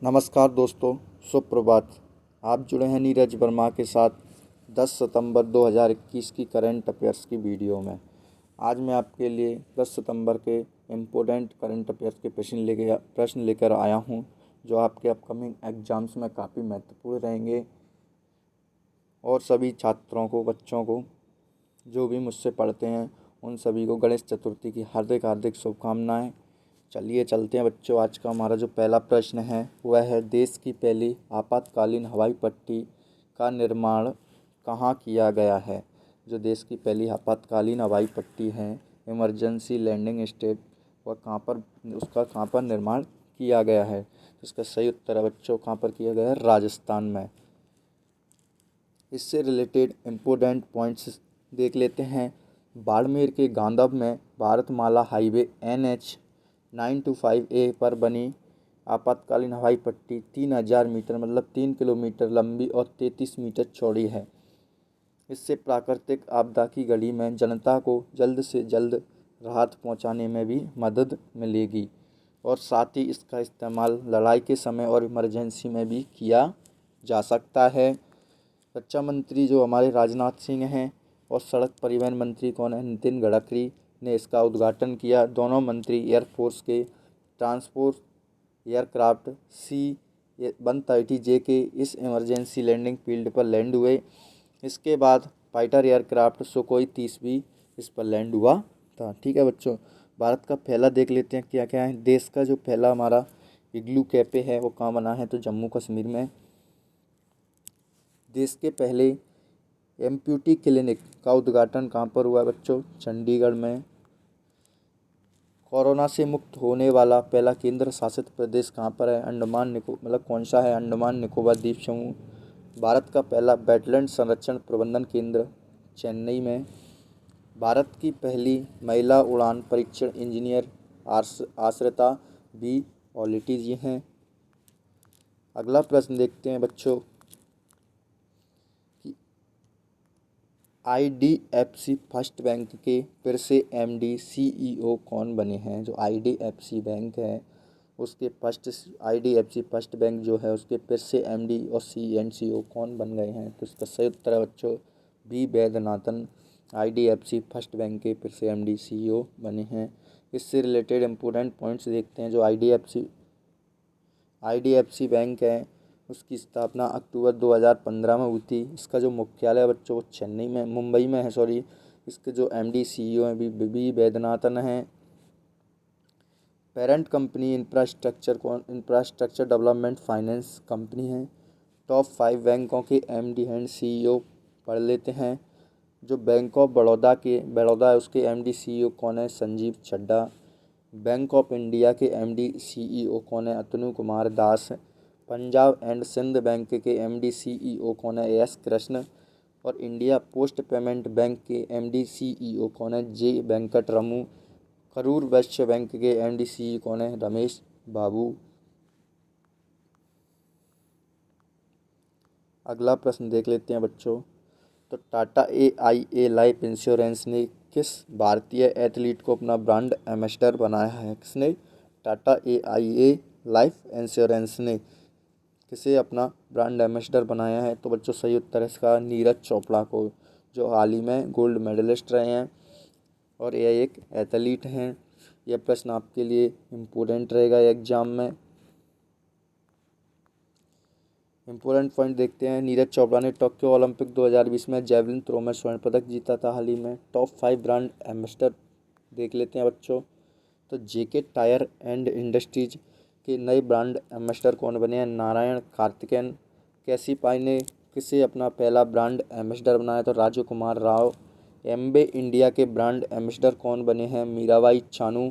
नमस्कार दोस्तों, सुप्रभात। आप जुड़े हैं नीरज वर्मा के साथ 10 सितंबर 2021 की करंट अफेयर्स की वीडियो में। आज मैं आपके लिए 10 सितंबर के इम्पोर्टेंट करंट अफेयर्स के प्रश्न लेकर आया हूं, जो आपके अपकमिंग एग्जाम्स में काफ़ी महत्वपूर्ण रहेंगे और सभी छात्रों को, बच्चों को, जो भी मुझसे पढ़ते हैं, उन सभी को गणेश चतुर्थी की हार्दिक हार्दिक शुभकामनाएं। चलिए चलते हैं बच्चों। आज का हमारा जो पहला प्रश्न है वह है, देश की पहली आपातकालीन हवाई पट्टी का निर्माण कहाँ किया गया है। जो देश की पहली आपातकालीन हवाई पट्टी है, इमरजेंसी लैंडिंग स्टेट, वह कहाँ पर निर्माण किया गया है। इसका सही उत्तर है बच्चों, कहाँ पर किया गया है? राजस्थान में। इससे रिलेटेड इम्पोर्टेंट पॉइंट्स देख लेते हैं। बाड़मेर के गांधब में भारतमाला हाईवे NH 925A पर बनी आपातकालीन हवाई पट्टी 3000 मीटर मतलब 3 किलोमीटर लंबी और 33 मीटर चौड़ी है। इससे प्राकृतिक आपदा की घड़ी में जनता को जल्द से जल्द राहत पहुंचाने में भी मदद मिलेगी और साथ ही इसका इस्तेमाल लड़ाई के समय और इमरजेंसी में भी किया जा सकता है। रक्षा मंत्री जो हमारे राजनाथ सिंह हैं और सड़क परिवहन मंत्री कौन है? नितिन गडकरी ने इसका उद्घाटन किया। दोनों मंत्री एयरफोर्स के ट्रांसपोर्ट एयरक्राफ्ट C-130J के इस इमरजेंसी लैंडिंग फील्ड पर लैंड हुए। इसके बाद फाइटर एयरक्राफ्ट सुखोई 30 भी इस पर लैंड हुआ था। ठीक है बच्चों, भारत का पहला देख लेते हैं क्या क्या है। देश का जो पहला हमारा इग्लू कैफे है वो कहाँ बना है? तो जम्मू कश्मीर में। देश के पहले एम्प्यूटी क्लिनिक का उद्घाटन कहाँ पर हुआ है बच्चों? चंडीगढ़ में। कोरोना से मुक्त होने वाला पहला केंद्र शासित प्रदेश कहाँ पर है? कौन सा है? अंडमान निकोबार द्वीप समूह। भारत का पहला वेटलैंड संरक्षण प्रबंधन केंद्र चेन्नई में। भारत की पहली महिला उड़ान परीक्षण इंजीनियर आश्रिता बी ऑलिटी जी हैं। अगला प्रश्न देखते हैं बच्चों कि IDFC फर्स्ट बैंक के फिर से MD CEO कौन बने हैं। जो IDFC बैंक है उसके IDFC फर्स्ट बैंक जो है उसके फिर से MD और CEO कौन बन गए हैं? तो इसका सही उत्तर है बच्चों B Vaidyanathan. IDFC first bank के फिर से MD CEO बने हैं। इससे रिलेटेड इम्पोर्टेंट पॉइंट्स देखते हैं। जो IDFC बैंक है उसकी स्थापना अक्टूबर 2015 में हुई थी। इसका जो मुख्यालय बच्चों वो चेन्नई में, मुंबई में है, सॉरी। इसके जो MD CEO हैं बी वैद्यनाथन हैं। Parent company infrastructure development finance company है। टॉप 5 बैंकों के MD एंड CEO पढ़ लेते हैं। जो बैंक ऑफ बड़ौदा है उसके MD CEO कौन है? Sanjeev Chadha. Bank of India के MD CEO कौन है? अतनु कुमार दास। पंजाब एंड सिंध बैंक के MD CEO कौन है? S कृष्ण। और इंडिया पोस्ट पेमेंट बैंक के MD CEO कौन है? J वेंकटरमू। करूर वैश्य बैंक के MD CEO कौन है? रमेश बाबू। अगला प्रश्न देख लेते हैं बच्चों। तो टाटा AIA लाइफ इंश्योरेंस ने किस भारतीय एथलीट को अपना ब्रांड एम्बेसडर बनाया है? किसने? टाटा AIA लाइफ इंश्योरेंस ने किसे अपना ब्रांड एम्बेसडर बनाया है? तो बच्चों सही उत्तर है इसका नीरज चोपड़ा को, जो हाल ही में गोल्ड मेडलिस्ट रहे हैं और यह एक एथलीट हैं। यह प्रश्न आपके लिए इम्पोर्टेंट रहेगा एग्जाम में। इम्पोर्टेंट पॉइंट देखते हैं। नीरज चोपड़ा ने टोक्यो ओलंपिक 2020 में जेवलिन थ्रो में स्वर्ण पदक जीता था हाल ही में। टॉप 5 ब्रांड एम्बेसडर देख लेते हैं बच्चों। तो JK टायर एंड इंडस्ट्रीज के नए ब्रांड एम्बेसडर कौन बने हैं? नारायण कार्तिकेयन। कैसीपाई ने किसे अपना पहला ब्रांड एम्बेसडर बनाया? तो राजू कुमार राव। एम्बे इंडिया के ब्रांड एम्बेसडर कौन बने हैं? मीराबाई चानू।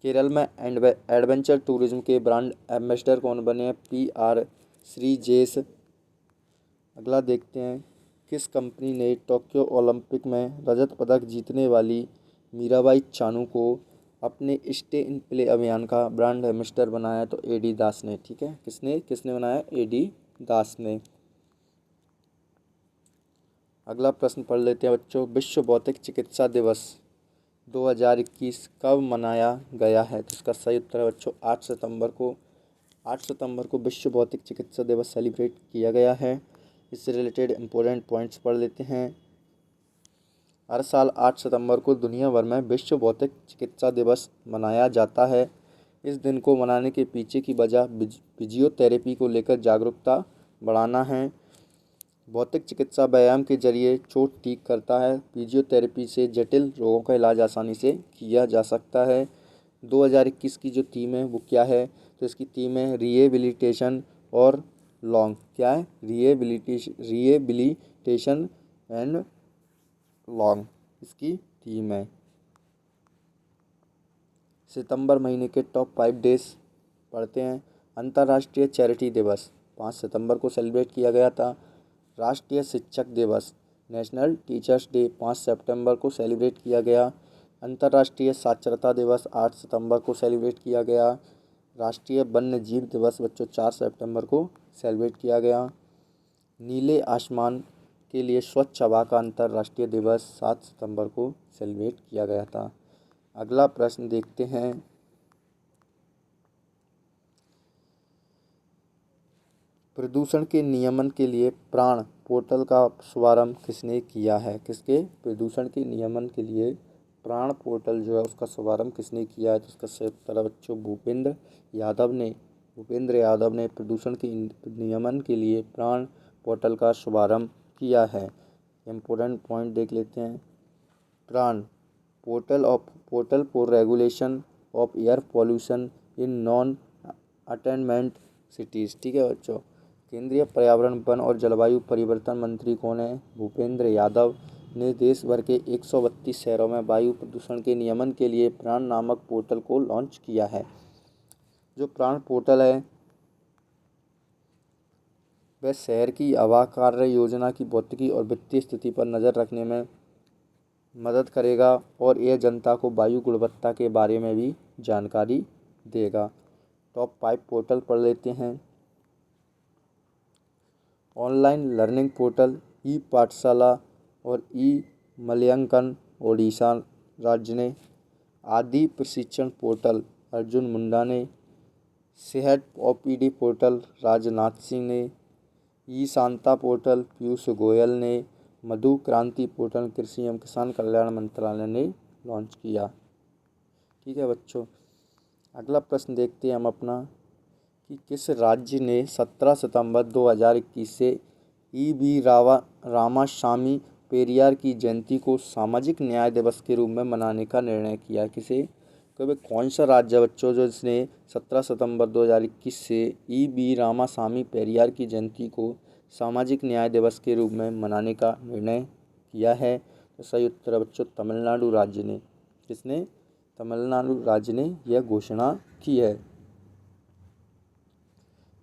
केरल में एडवेंचर टूरिज्म के ब्रांड एम्बेसडर कौन बने हैं? PR श्रीजेश। अगला देखते हैं। किस कंपनी ने टोक्यो ओलंपिक में रजत पदक जीतने वाली मीराबाई चानू को अपने स्टे इन प्ले अभियान का ब्रांड एम्बेसडर बनाया? तो AD दास ने। ठीक है, किसने बनाया? AD दास ने। अगला प्रश्न पढ़ लेते हैं बच्चों। विश्व भौतिक चिकित्सा दिवस 2021 कब मनाया गया है? तो इसका सही उत्तर है बच्चों 8 सितंबर को। 8 सितंबर को विश्व भौतिक चिकित्सा दिवस सेलिब्रेट किया गया है। इससे रिलेटेड इम्पोर्टेंट पॉइंट्स पढ़ लेते हैं। हर साल 8 सितंबर को दुनिया भर में विश्व भौतिक चिकित्सा दिवस मनाया जाता है। इस दिन को मनाने के पीछे की वजह फिजियोथेरेपी को लेकर जागरूकता बढ़ाना है। भौतिक चिकित्सा व्यायाम के जरिए चोट ठीक करता है। फिजियोथेरेपी से जटिल रोगों का इलाज आसानी से किया जा सकता है। 2021 की जो थीम है वो क्या है, तो इसकी थीम है रिहेबिलिटेशन और लॉन्ग, क्या है, रिहेबिलिटेशन एंड लॉन्ग इसकी थीम है। सितंबर महीने के टॉप 5 डेज पढ़ते हैं। अंतर्राष्ट्रीय चैरिटी दिवस 5 सितंबर को सेलिब्रेट किया गया था। राष्ट्रीय शिक्षक दिवस नेशनल टीचर्स डे 5 सितंबर को सेलिब्रेट किया गया। अंतर्राष्ट्रीय साक्षरता दिवस 8 सितंबर को सेलिब्रेट किया गया। राष्ट्रीय वन्य जीव दिवस बच्चों 4 सितंबर को सेलिब्रेट किया गया। नीले आसमान के लिए स्वच्छ हवा का अंतर्राष्ट्रीय दिवस 7 सितंबर को सेलिब्रेट किया गया था। अगला प्रश्न देखते हैं। प्रदूषण के नियमन के लिए प्राण पोर्टल का शुभारंभ किसने किया है? किसके? प्रदूषण के नियमन के लिए प्राण पोर्टल जो है उसका शुभारंभ किसने किया है? तो इसका सही उत्तर है बच्चों भूपेंद्र यादव ने प्रदूषण के नियमन के लिए प्राण पोर्टल का शुभारंभ किया है। इम्पोर्टेंट पॉइंट देख लेते हैं। प्राण portal for regulation of air pollution in non attainment cities. ठीक है बच्चों। केंद्रीय पर्यावरण वन और जलवायु परिवर्तन मंत्री कौन है? भूपेंद्र यादव ने देश भर के 132 शहरों में वायु प्रदूषण के नियमन के लिए प्राण नामक पोर्टल को लॉन्च किया है। जो प्राण पोर्टल है वह शहर की हवा कार्य योजना की भौतिकी और वित्तीय स्थिति पर नज़र रखने में मदद करेगा और यह जनता को वायु गुणवत्ता के बारे में भी जानकारी देगा। टॉप 5 पोर्टल पढ़ लेते हैं। ऑनलाइन लर्निंग पोर्टल ई पाठशाला और ई मूल्यांकन ओडिशा राज्य ने। आदि प्रशिक्षण पोर्टल अर्जुन मुंडा ने। सेहत ओपीडी पोर्टल राजनाथ सिंह ने। ई शांता पोर्टल पीयूष गोयल ने। मधु क्रांति पोर्टल कृषि एवं किसान कल्याण मंत्रालय ने लॉन्च किया। ठीक है बच्चों। अगला प्रश्न देखते हैं हम अपना कि किस राज्य ने 17 सितंबर 2021 से ई.वी. रामास्वामी पेरियार की जयंती को सामाजिक न्याय दिवस के रूप में मनाने का निर्णय किया? किसे? कौन सा राज्य है बच्चों जो इसने 17 सितंबर 2021 से ई.वी. रामास्वामी पेरियार की जयंती को सामाजिक न्याय दिवस के रूप में मनाने का निर्णय किया है? तो सही उत्तर है बच्चों तमिलनाडु राज्य ने। किसने? तमिलनाडु राज्य ने यह घोषणा की है।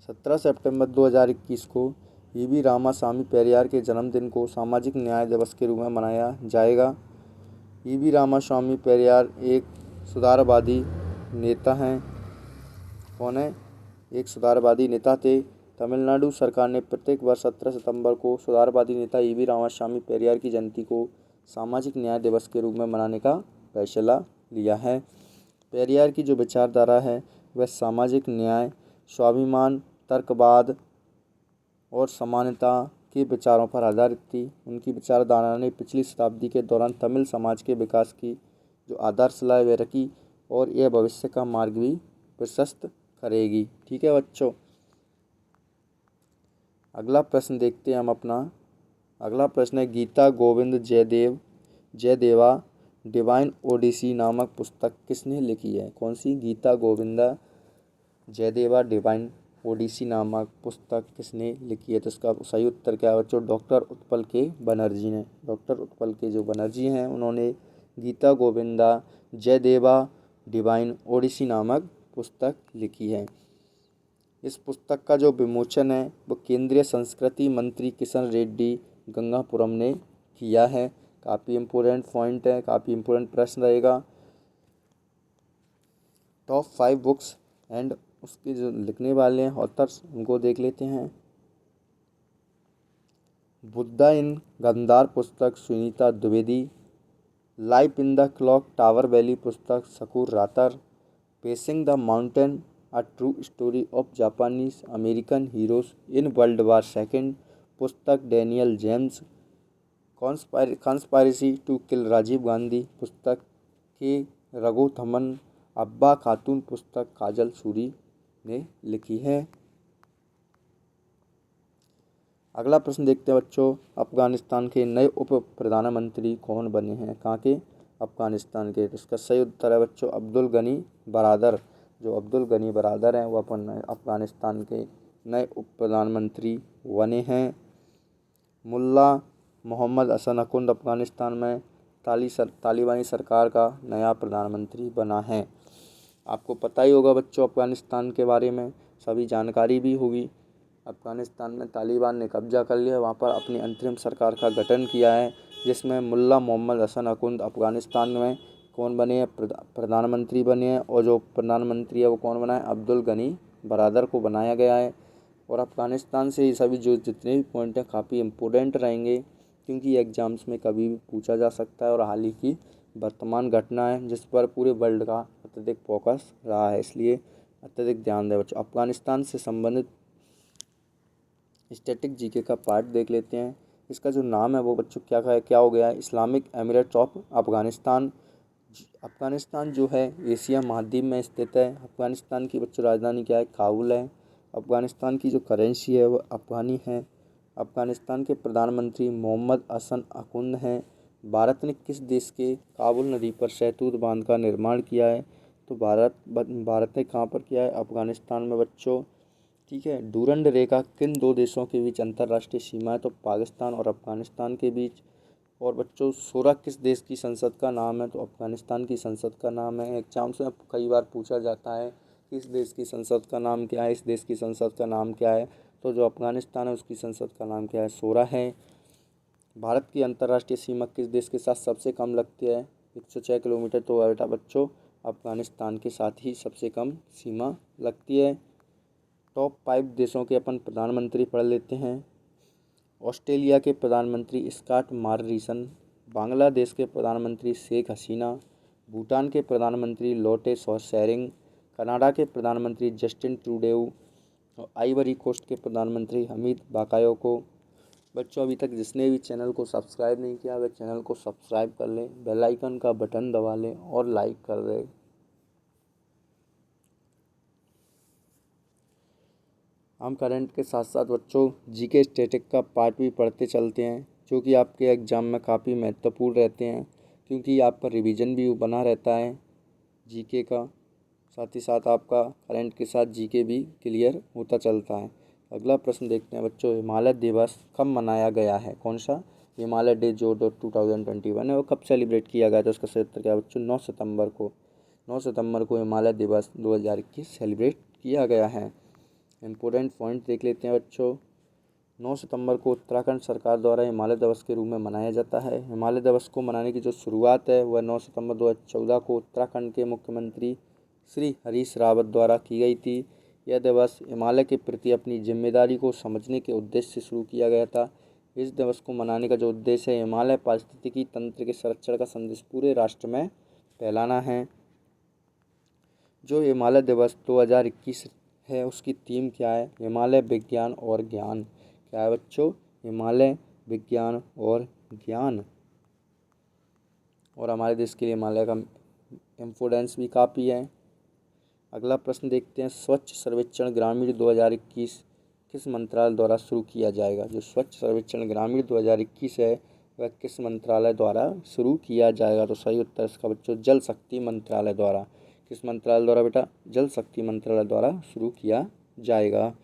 17 सितंबर 2021 को ई.वी. रामास्वामी पेरियार के जन्मदिन को सामाजिक न्याय दिवस के रूप में मनाया जाएगा। ई.वी. रामास्वामी पेरियार एक सुधारवादी नेता हैं। कौन है? एक सुधारवादी नेता थे। तमिलनाडु सरकार ने प्रत्येक वर्ष 17 सितंबर को सुधारवादी नेता ई.वी. रामास्वामी पेरियार की जयंती को सामाजिक न्याय दिवस के रूप में मनाने का फैसला लिया है। पेरियार की जो विचारधारा है वह सामाजिक न्याय, स्वाभिमान, तर्कवाद और समानता के विचारों पर आधारित थी। उनकी विचारधारा ने पिछली शताब्दी के दौरान तमिल समाज के विकास की जो आधारशिला वे रखी और यह भविष्य का मार्ग भी प्रशस्त करेगी। ठीक है बच्चों। अगला प्रश्न देखते हैं हम अपना। अगला प्रश्न है गीता गोविंद जयदेवा डिवाइन ओडिसी नामक पुस्तक किसने लिखी है? कौन सी? गीता गोविंदा जयदेवा डिवाइन ओडिसी नामक पुस्तक किसने लिखी है? तो इसका सही उत्तर क्या है बच्चों? डॉक्टर उत्पल के बनर्जी ने। डॉक्टर उत्पल के जो बनर्जी हैं उन्होंने गीता गोविंदा जयदेवा डिवाइन ओडिसी नामक पुस्तक लिखी है। इस पुस्तक का जो विमोचन है वो केंद्रीय संस्कृति मंत्री किशन रेड्डी गंगापुरम ने किया है। काफ़ी इम्पोर्टेंट पॉइंट है, काफ़ी इम्पोर्टेंट प्रश्न रहेगा। टॉप 5 बुक्स एंड उसके जो लिखने वाले हैं ऑथर्स उनको देख लेते हैं। बुद्धा इन गंधार पुस्तक Sunita Dwivedi. Life in the clock tower valley पुस्तक Shakoor Rather. Facing the mountain a true story of Japanese American heroes in world war second पुस्तक, Daniel James conspiracy to kill Rajiv Gandhi पुस्तक, के रघुथमन अब्बा खातून पुस्तक काजल सूरी ने लिखी है। अगला प्रश्न देखते हैं बच्चों, अफगानिस्तान के नए उप प्रधानमंत्री कौन बने हैं? कहाँ के? अफगानिस्तान के। तो इसका सही उत्तर है बच्चों अब्दुल गनी बरादर। जो अब्दुल गनी बरादर हैं वो अफगानिस्तान के नए उप प्रधानमंत्री बने हैं। मुल्ला मोहम्मद हसन अकुंद अफगानिस्तान में तालिबानी सरकार का नया प्रधानमंत्री बना है। आपको पता ही होगा बच्चों अफगानिस्तान के बारे में सभी जानकारी भी होगी। अफगानिस्तान में तालिबान ने कब्जा कर लिया, वहाँ पर अपनी अंतरिम सरकार का गठन किया है, जिसमें मुल्ला मोहम्मद हसन अकुंद अफगानिस्तान में कौन बने हैं? प्रधानमंत्री बने हैं। और जो प्रधानमंत्री है वो कौन बना है? अब्दुल गनी बरादर को बनाया गया है। और अफगानिस्तान से ये सभी जो जितने भी पॉइंट हैं काफ़ी इम्पोर्टेंट रहेंगे, क्योंकि एग्जाम्स में कभी भी पूछा जा सकता है और हाल ही की वर्तमान घटना है जिस पर पूरे वर्ल्ड का अत्यधिक फोकस रहा है, इसलिए अत्यधिक ध्यान दें बच्चों। अफगानिस्तान से संबंधित स्टैटिक जीके का पार्ट देख लेते हैं। इसका जो नाम है वो बच्चों क्या हो गया है? Islamic Emirates of Afghanistan. Afghanistan जो है एशिया महाद्वीप में स्थित है। अफगानिस्तान की बच्चों राजधानी क्या है? काबुल है। अफगानिस्तान की जो करेंसी है वो अफगानी है। अफगानिस्तान के प्रधानमंत्री मोहम्मद हसन अकुंद हैं। भारत ने किस देश के काबुल नदी पर शहतूत बांध का निर्माण किया है? तो भारत ने कहाँ पर किया है? अफगानिस्तान में बच्चों। ठीक है। डूरंड रेखा किन दो देशों के बीच अंतर्राष्ट्रीय सीमा है? तो पाकिस्तान और अफगानिस्तान के बीच। और बच्चों शूरा किस देश की संसद का नाम है? तो अफगानिस्तान की संसद का नाम है। एग्जाम्स में कई बार पूछा जाता है कि इस देश की संसद का नाम क्या है, इस देश की संसद का नाम क्या है? तो जो अफगानिस्तान है उसकी संसद का नाम क्या है? शूरा है। भारत की अंतर्राष्ट्रीय सीमा किस देश के साथ सबसे कम लगती है? 106 किलोमीटर। तो बेटा बच्चों अफगानिस्तान के साथ ही सबसे कम सीमा लगती है। टॉप 5 देशों के अपन प्रधानमंत्री पढ़ लेते हैं। ऑस्ट्रेलिया के प्रधानमंत्री स्कॉट मॉरिसन, बांग्लादेश के प्रधानमंत्री शेख हसीना, भूटान के प्रधानमंत्री लोटे त्शेरिंग, कनाडा के प्रधानमंत्री जस्टिन ट्रूडेऊ और आइवरी कोस्ट के प्रधानमंत्री हमीद बाकायोको। बच्चों अभी तक जिसने भी चैनल को सब्सक्राइब नहीं किया वह चैनल को सब्सक्राइब कर लें, बेल आइकन का बटन दबा लें और लाइक कर दें। हम करंट के साथ साथ बच्चों जीके स्टैटिक का पार्ट भी पढ़ते चलते हैं, जो कि आपके एग्ज़ाम में काफ़ी महत्वपूर्ण रहते हैं, क्योंकि आपका रिवीजन भी बना रहता है जीके का, साथ ही साथ आपका करंट के साथ जीके भी क्लियर होता चलता है। अगला प्रश्न देखते हैं बच्चों, हिमालय दिवस कब मनाया गया है? कौन सा? हिमालय डे जो 2021 है वो कब सेलिब्रेट किया गया था? उसका सही उत्तर क्या है बच्चों? 9 सितंबर को। 9 सितंबर को हिमालय दिवस 2021 सेलिब्रेट किया गया है। इम्पोर्टेंट पॉइंट देख लेते हैं बच्चों। 9 सितंबर को उत्तराखंड सरकार द्वारा हिमालय दिवस के रूप में मनाया जाता है। हिमालय दिवस को मनाने की जो शुरुआत है वह 9 सितंबर 2014 को उत्तराखंड के मुख्यमंत्री श्री हरीश रावत द्वारा की गई थी। यह दिवस हिमालय के प्रति अपनी जिम्मेदारी को समझने के उद्देश्य से शुरू किया गया था। इस दिवस को मनाने का जो उद्देश्य है हिमालय पारिस्थितिकी तंत्र के संरक्षण का संदेश पूरे राष्ट्र में फैलाना है। जो हिमालय दिवस 2021 है उसकी थीम क्या है? हिमालय विज्ञान और ज्ञान। क्या है बच्चों? हिमालय विज्ञान और ज्ञान। और हमारे देश के लिए हिमालय का इम्पोर्टेंस भी काफ़ी है। अगला प्रश्न देखते हैं, स्वच्छ सर्वेक्षण ग्रामीण 2021 किस मंत्रालय द्वारा शुरू किया जाएगा? जो स्वच्छ सर्वेक्षण ग्रामीण 2021 है वह किस मंत्रालय द्वारा शुरू किया जाएगा? तो सही उत्तर इसका बच्चों जल शक्ति मंत्रालय द्वारा। किस मंत्रालय द्वारा बेटा? जल शक्ति मंत्रालय द्वारा शुरू किया जाएगा।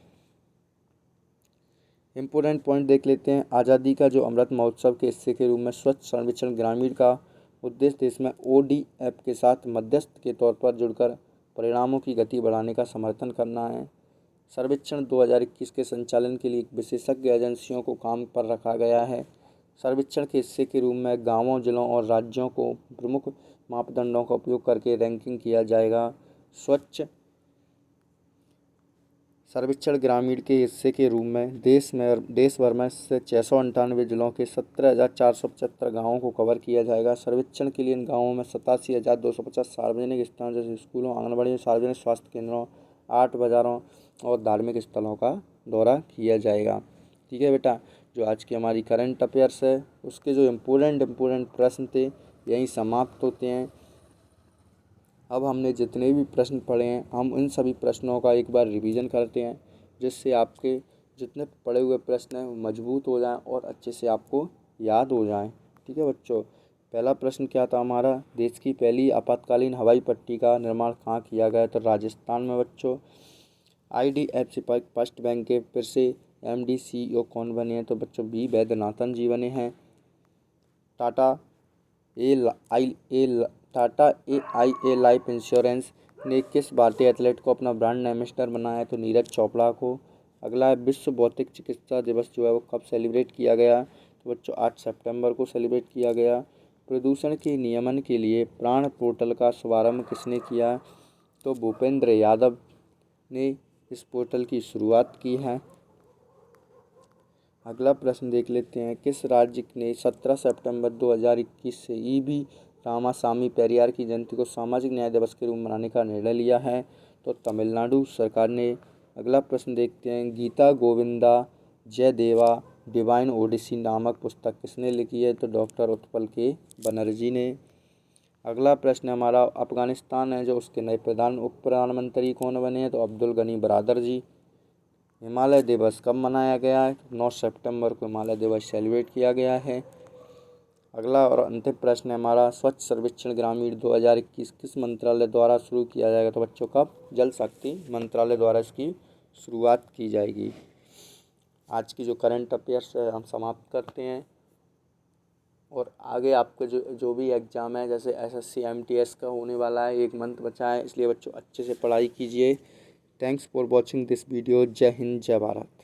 इम्पोर्टेंट पॉइंट देख लेते हैं, आज़ादी का जो अमृत महोत्सव के हिस्से के रूप में स्वच्छ सर्वेक्षण ग्रामीण का उद्देश्य देश में ODF के साथ मध्यस्थ के तौर पर जुड़कर परिणामों की गति बढ़ाने का समर्थन करना है। सर्वेक्षण 2021 के संचालन के लिए विशेषज्ञ एजेंसियों को काम पर रखा गया है। सर्वेक्षण के हिस्से के रूप में गांवों, जिलों और राज्यों को प्रमुख मापदंडों का उपयोग करके रैंकिंग किया जाएगा। स्वच्छ सर्वेक्षण ग्रामीण के हिस्से के रूप में देश भर में से 698 जिलों के 17,475 गाँवों को कवर किया जाएगा। सर्वेक्षण के लिए इन गाँवों में 87,250 सार्वजनिक स्थानों जैसे स्कूलों, आंगनबाड़ी, सार्वजनिक स्वास्थ्य केंद्रों 8 बाज़ारों और धार्मिक स्थलों का दौरा किया जाएगा। ठीक है बेटा, जो आज की हमारी करंट अफेयर्स है उसके जो इम्पोर्टेंट प्रश्न थे यहीं समाप्त होते हैं। अब हमने जितने भी प्रश्न पढ़े हैं हम उन सभी प्रश्नों का एक बार रिवीजन करते हैं, जिससे आपके जितने पढ़े हुए प्रश्न हैं वो मजबूत हो जाएं और अच्छे से आपको याद हो जाएं। ठीक है बच्चों, पहला प्रश्न क्या था हमारा, देश की पहली आपातकालीन हवाई पट्टी का निर्माण कहाँ किया गया? तो राजस्थान में बच्चों। IDFC फर्स्ट बैंक के फिर से MD CEO कौन बने हैं? तो बच्चों बी वैद्यनाथन जी बने हैं। टाटा AIA लाइफ इंश्योरेंस ने किस भारतीय एथलीट को अपना ब्रांड एम्बेसडर बनाया है? तो नीरज चोपड़ा को। अगला है विश्व भौतिक चिकित्सा दिवस जो है वो कब सेलिब्रेट किया गया? तो बच्चों 8 सितंबर को सेलिब्रेट किया गया। प्रदूषण के नियमन के लिए प्राण पोर्टल का शुभारंभ किसने किया? तो भूपेंद्र यादव ने इस पोर्टल की शुरुआत की है। अगला प्रश्न देख लेते हैं, किस राज्य ने 17 सितंबर 2021 से EB रामासामी पेरियार की जयंती को सामाजिक न्याय दिवस के रूप में मनाने का निर्णय लिया है? तो तमिलनाडु सरकार ने। अगला प्रश्न देखते हैं, गीता गोविंदा जयदेवा डिवाइन ओडिसी नामक पुस्तक किसने लिखी है? तो डॉक्टर उत्पल के बनर्जी ने। अगला प्रश्न हमारा, अफगानिस्तान है जो उसके नए उप प्रधानमंत्री कौन बने हैं? तो अब्दुल गनी बरादर जी। हिमालय दिवस कब मनाया गया है? 9 सितंबर को हिमालय दिवस सेलिब्रेट किया गया है। अगला और अंतिम प्रश्न है हमारा, स्वच्छ सर्वेक्षण ग्रामीण 2021 किस मंत्रालय द्वारा शुरू किया जाएगा? तो बच्चों कब? जल शक्ति मंत्रालय द्वारा इसकी शुरुआत की जाएगी। आज की जो करंट अफेयर्स है हम समाप्त करते हैं, और आगे आपका जो भी एग्ज़ाम है जैसे SSC MTS का होने वाला है, 1 मंथ बचा है, इसलिए बच्चों अच्छे से पढ़ाई कीजिए। Thanks for watching this video. जय हिंद, जय भारत।